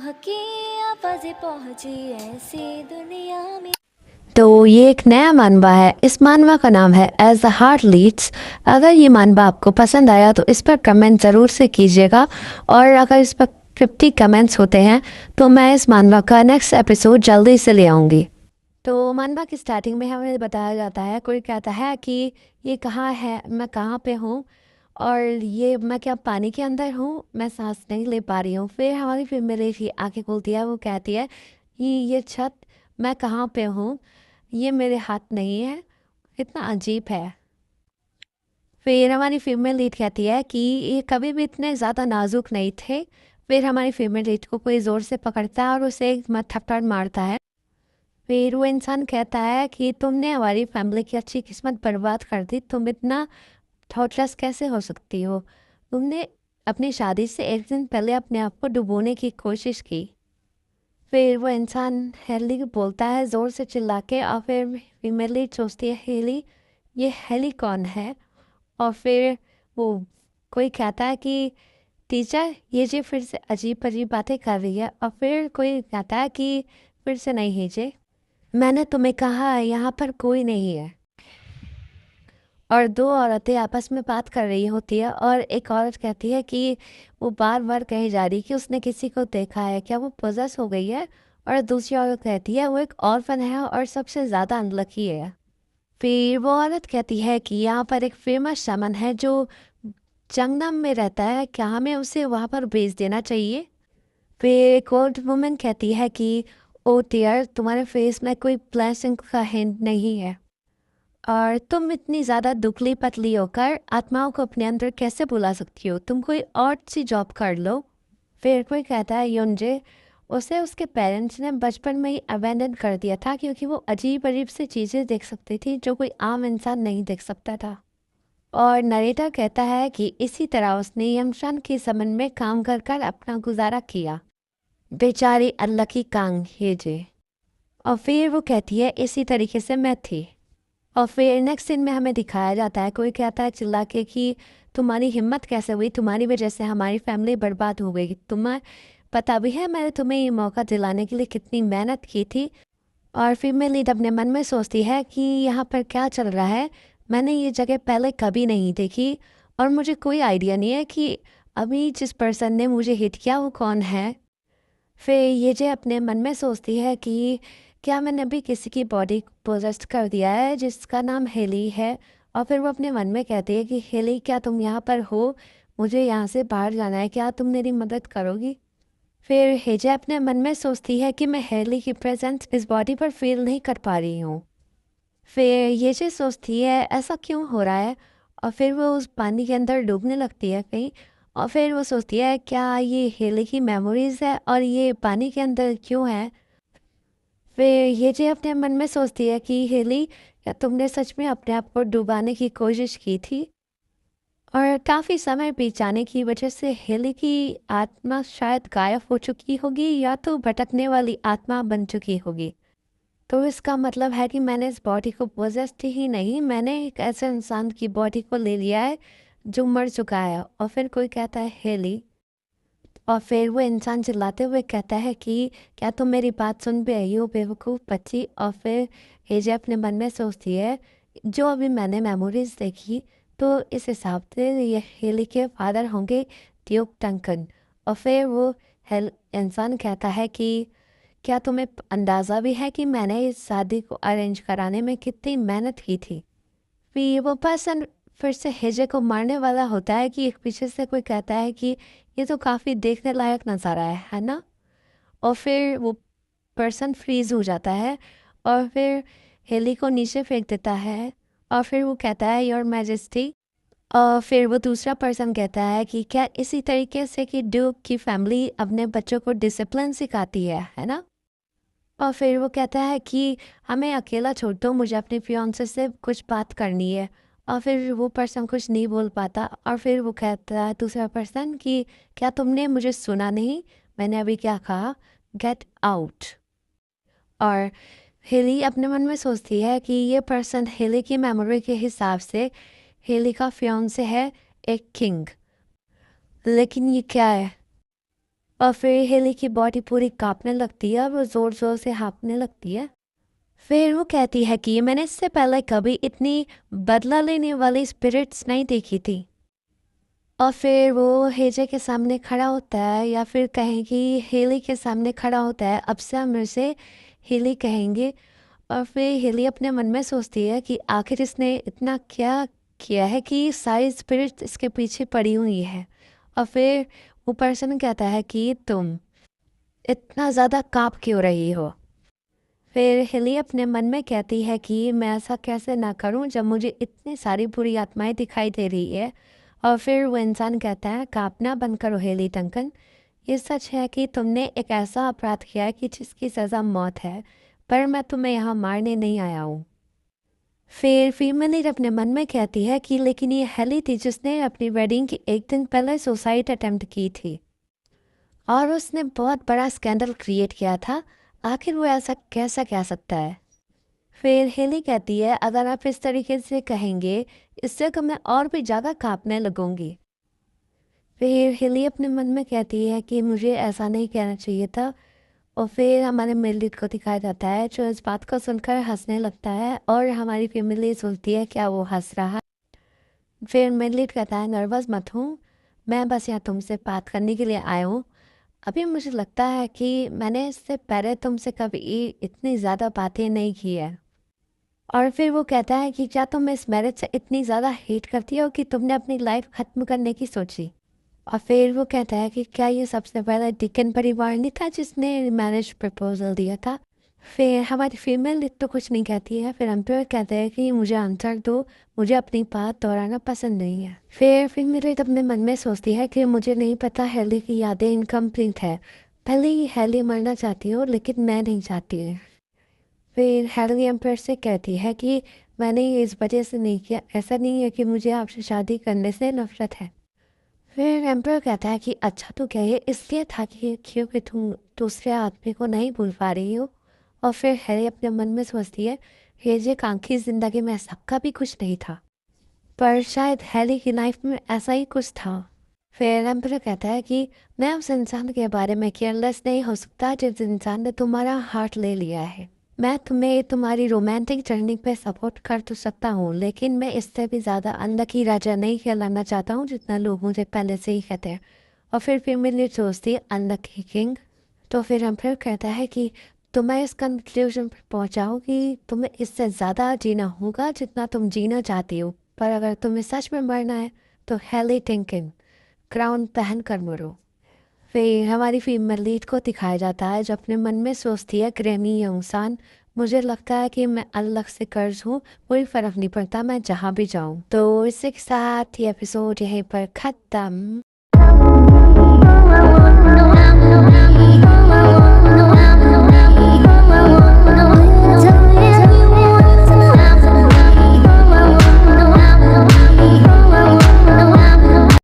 हकी आवाज़ें पहुंची ऐसी दुनिया में। तो ये एक नया मानवा है। इस मानवा का नाम है एज द हार्ट लीड्स। अगर ये मानवा आपको पसंद आया तो इस पर कमेंट ज़रूर से कीजिएगा, और अगर इस पर 50 कमेंट्स होते हैं तो मैं इस मानवा का नेक्स्ट एपिसोड जल्दी से ले आऊँगी। तो मानवा की स्टार्टिंग में हमें बताया जाता है, कोई कहता है कि ये कहाँ है, मैं कहाँ पे हूँ, और ये मैं क्या पानी के अंदर हूँ, मैं सांस नहीं ले पा रही हूँ। फिर हमारी फीमेल की आंखें खुलती है, वो कहती है ये छत, मैं कहाँ पे हूँ, ये मेरे हाथ नहीं है, कितना अजीब है। फिर हमारी फीमेल लीड कहती है कि ये कभी भी इतने ज़्यादा नाजुक नहीं थे। फिर हमारी फीमेल लीड को कोई ज़ोर से पकड़ता है और उसे एक थप्पड़ मारता है। फिर वो इंसान कहता है कि तुमने हमारी फैमिली की अच्छी किस्मत बर्बाद कर दी, तुम इतना थॉटलेस कैसे हो सकती हो, तुमने अपनी शादी से एक दिन पहले अपने आप को डुबोने की कोशिश की। फिर वो इंसान हेली को बोलता है ज़ोर से चिल्ला के, और फिर फीमेली सोचती है हेली, ये हेली कौन है। और फिर वो कोई कहता है कि टीचर ये जी फिर से अजीब अजीब बातें कर रही है। और फिर कोई कहता है कि फिर से नहीं हीजे, मैंने तुम्हें कहा यहाँ पर कोई नहीं है। और दो औरतें आपस में बात कर रही होती है, और एक औरत कहती है कि वो बार बार कही जा रही कि उसने किसी को देखा है, क्या वो पोजेस हो गई है। और दूसरी औरत कहती है वो एक ऑर्फन है और सबसे ज़्यादा अनलकी है। फिर वो औरत कहती है कि यहाँ पर एक फेमस शमन है जो जंगलम में रहता है, क्या हमें उसे वहाँ पर भेज देना चाहिए। फिर एक ओल्ड वुमन कहती है कि ओ डियर, तुम्हारे फेस में कोई ब्लेसिंग का हिंट नहीं है, और तुम इतनी ज़्यादा दुबली पतली होकर आत्माओं को अपने अंदर कैसे बुला सकती हो, तुम कोई और सी जॉब कर लो। फिर कोई कहता है युंजे, उसे उसके पेरेंट्स ने बचपन में ही अबैंडन कर दिया था क्योंकि वो अजीब अजीब सी चीज़ें देख सकती थी जो कोई आम इंसान नहीं देख सकता था। और नरेटर कहता है कि इसी तरह उसने यमशान के समन में काम कर कर अपना गुजारा किया, बेचारी अनलकी कांग हेजे। और फिर वो कहती है इसी तरीके से मैं थी। और फिर नेक्स्ट सीन में हमें दिखाया जाता है, कोई कहता है चिल्ला के कि तुम्हारी हिम्मत कैसे हुई, तुम्हारी वजह से हमारी फैमिली बर्बाद हो गई, तुम्हें पता भी है मैंने तुम्हें ये मौका दिलाने के लिए कितनी मेहनत की थी। और फिर मैं लीड अपने मन में सोचती है कि यहाँ पर क्या चल रहा है, मैंने ये जगह पहले कभी नहीं देखी, और मुझे कोई आइडिया नहीं है कि अभी जिस पर्सन ने मुझे हिट किया वो कौन है। फिर ये जो अपने मन में सोचती है कि क्या मैंने अभी किसी की बॉडी पोजेस्ट कर दिया है जिसका नाम हेली है। और फिर वो अपने मन में कहती है कि हेली, क्या तुम यहाँ पर हो, मुझे यहाँ से बाहर जाना है, क्या तुम मेरी मदद करोगी। फिर हेजे अपने मन में सोचती है कि मैं हेली की प्रेजेंस इस बॉडी पर फील नहीं कर पा रही हूँ। फिर ये चीज़ सोचती है ऐसा क्यों हो रहा है, और फिर वो उस पानी के अंदर डूबने लगती है कहीं। और फिर वो सोचती है क्या ये हेली की मेमोरीज है और ये पानी के अंदर क्यों है। फिर ये जो अपने मन में सोचती है कि हेली, क्या तुमने सच में अपने आप को डुबाने की कोशिश की थी। और काफ़ी समय बीत जाने की वजह से हेली की आत्मा शायद गायब हो चुकी होगी, या तो भटकने वाली आत्मा बन चुकी होगी। तो इसका मतलब है कि मैंने इस बॉडी को पोजेस्ट ही नहीं, मैंने एक ऐसे इंसान की बॉडी को ले लिया है जो मर चुका है। और फिर कोई कहता है हेली, और फिर वो इंसान चिल्लाते हुए कहता है कि क्या तुम मेरी बात सुन भी रही हो बेवकूफ़ बच्ची। और फिर हेजे अपने मन में सोचती है जो अभी मैंने मेमोरीज देखी तो इस हिसाब से ये हेली के फादर होंगे ड्यूक डंकन। और फिर वो हेल इंसान कहता है कि क्या तुम्हें अंदाज़ा भी है कि मैंने इस शादी को अरेंज कराने में कितनी मेहनत की थी। फिर वो पर्सन फिर से हेजे को मारने वाला होता है कि एक पीछे से कोई कहता है कि ये तो काफ़ी देखने लायक नज़ारा है ना। और फिर वो पर्सन फ्रीज हो जाता है, और फिर हेली को नीचे फेंक देता है। और फिर वो कहता है योर मैजेस्टी। और फिर वो दूसरा पर्सन कहता है कि क्या इसी तरीके से कि ड्यूक की फैमिली अपने बच्चों को डिसिप्लिन सिखाती है ना। और फिर वो कहता है कि हमें अकेला छोड़ दो, मुझे अपने फियांसे से कुछ बात करनी है। और फिर वो पर्सन कुछ नहीं बोल पाता, और फिर वो कहता है दूसरा पर्सन कि क्या तुमने मुझे सुना नहीं, मैंने अभी क्या कहा, गेट आउट। और हेली अपने मन में सोचती है कि ये पर्सन हेली की मेमोरी के हिसाब से हेली का फियांसे है एक किंग। लेकिन ये क्या है? और फिर हेली की बॉडी पूरी कांपने लगती है और वो ज़ोर ज़ोर से हाँफने लगती है। फिर वो कहती है कि मैंने इससे पहले कभी इतनी बदला लेने वाली स्पिरिट्स नहीं देखी थी। और फिर वो हेजे के सामने खड़ा होता है, या फिर कहें कि हेली के सामने खड़ा होता है। अब से हम इसे हेली कहेंगे। और फिर हेली अपने मन में सोचती है कि आखिर इसने इतना क्या किया है कि सारी स्पिरिट्स इसके पीछे पड़ी हुई है। और फिर वो पर्सन कहता है कि तुम इतना ज़्यादा काँप क्यों रही हो? फिर हेली अपने मन में कहती है कि मैं ऐसा कैसे ना करूं जब मुझे इतनी सारी बुरी आत्माएं दिखाई दे रही है। और फिर वो इंसान कहता है कांपना बंद करो हेली डंकन, ये सच है कि तुमने एक ऐसा अपराध किया है कि जिसकी सज़ा मौत है, पर मैं तुम्हें यहाँ मारने नहीं आया हूँ। फिर फीमेल लीड अपने मन में कहती है कि लेकिन ये हेली थी जिसने अपनी वेडिंग की एक दिन पहले सुसाइड अटेम्प्ट की थी और उसने बहुत बड़ा स्कैंडल क्रिएट किया था। आखिर वो ऐसा कैसा कह सकता है? फिर हेली कहती है अगर आप इस तरीके से कहेंगे इससे तो मैं और भी ज़्यादा कांपने लगूंगी। फिर हेली अपने मन में कहती है कि मुझे ऐसा नहीं कहना चाहिए था। और फिर हमारे मेल लीड को दिखाया जाता है जो इस बात को सुनकर हंसने लगता है और हमारी फैमिली सोचती है क्या वो हंस रहा है। फिर मेल लीड कहता है नर्वस मत हूँ, मैं बस यहाँ तुमसे बात करने के लिए आया हूँ। अभी मुझे लगता है कि मैंने इससे पहले तुमसे कभी इतनी ज़्यादा बातें नहीं की है। और फिर वो कहता है कि क्या तुम इस मैरिज से इतनी ज़्यादा हेट करती हो कि तुमने अपनी लाइफ ख़त्म करने की सोची? और फिर वो कहता है कि क्या ये सबसे पहले डिकन परिवार नहीं था जिसने मैरिज प्रपोजल दिया था? फिर हमारी फीमेल तो कुछ नहीं कहती है। फिर एम्पायर कहते हैं कि मुझे आंसर दो, मुझे अपनी बात दोहराना पसंद नहीं है। फिर फीमेल अपने मन में सोचती है कि मुझे नहीं पता, हेली की यादें इनकम्प्लीट है। पहले ही हेली मरना चाहती हो लेकिन मैं नहीं चाहती है। फिर हेली एम्पायर से कहती है कि मैंने ये इस वजह से नहीं किया, ऐसा नहीं है कि मुझे आपसे शादी करने से नफरत है। फिर एम्पायर कहता है कि अच्छा तो क्या ये इसलिए था कि क्योंकि तुम दूसरे आदमी को नहीं भूल पा रही हो? और फिर हैरी अपने मन में सोचती है ये कांकी ज़िंदगी में सबका भी कुछ नहीं था, पर शायद हैरी की लाइफ में ऐसा ही कुछ था। फिर एम्पायर कहता है कि मैं उस इंसान के बारे में केयरलेस नहीं हो सकता जिस इंसान ने तुम्हारा हार्ट ले लिया है। मैं तुम्हें तुम्हारी रोमांटिक जर्नी पे सपोर्ट कर तो सकता हूँ, लेकिन मैं इससे भी ज़्यादा अंदर की राजा नहीं कहलाना चाहता हूँ जितना लोग मुझे पहले से ही कहते हैं। और फिर मेरी दोस्ती अंदर की किंग। तो फिर हम फिर कहता है कि तुम्हें इस कंक्लूजन पर पहुँचाओ कि तुम्हें इससे ज़्यादा जीना होगा जितना तुम जीना चाहती हो, पर अगर तुम्हें सच में मरना है तो हेली टिंकिन क्राउन पहन कर मरो। फिर हमारी फीमेल लीड को दिखाया जाता है जो अपने मन में सोचती है ग्रैनी यंगसान, मुझे लगता है कि मैं अल्लाह से कर्ज हूँ, कोई फ़र्क नहीं पड़ता मैं जहाँ भी जाऊँ। तो इसी के साथ ये एपिसोड यहीं पर ख़त्म।